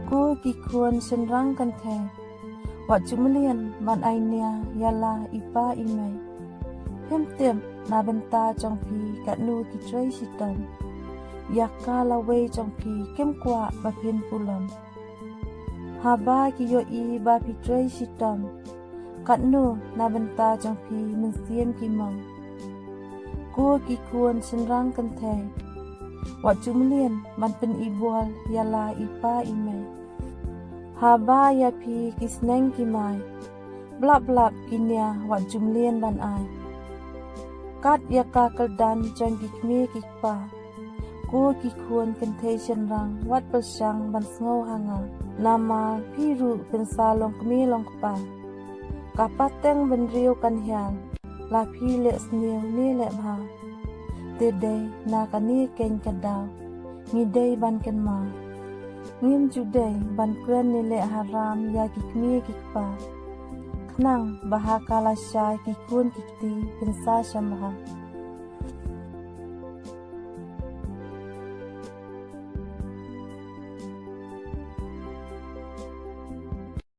Ku kikuan senrang kan the. Wat jumlian man ainia yala ipa imai. Hem tem na benta trong pi kat nu ki trai sitam. Yaka la wei trong pi kem kwa ba pin pulam. Haba ki yo i ba pi trai sitam. Kat nu na benta trong pi men siem ki mang. Ku kikuan senrang kan the. Wat jumlian man pen ibual yala ipa imai. Haba ya pi kisneng kimai. Blap kinya wat jumlian ban ai. Kat ya ka keldan jang kikmi kikpa. Ku kikuan kenthe senrang wat persang ban sngo hanga. Nama piru pensa long kmi long kpa. Kapateng ben riu kan hial. La pi le sniu ni le bha. Tedei na kani ken kadaw. Ngidei ban ken ma. Ngim judai ban kren ni le haram ya kikmi kikpa. Knang bahakala syai kikun kikti pensa syamha.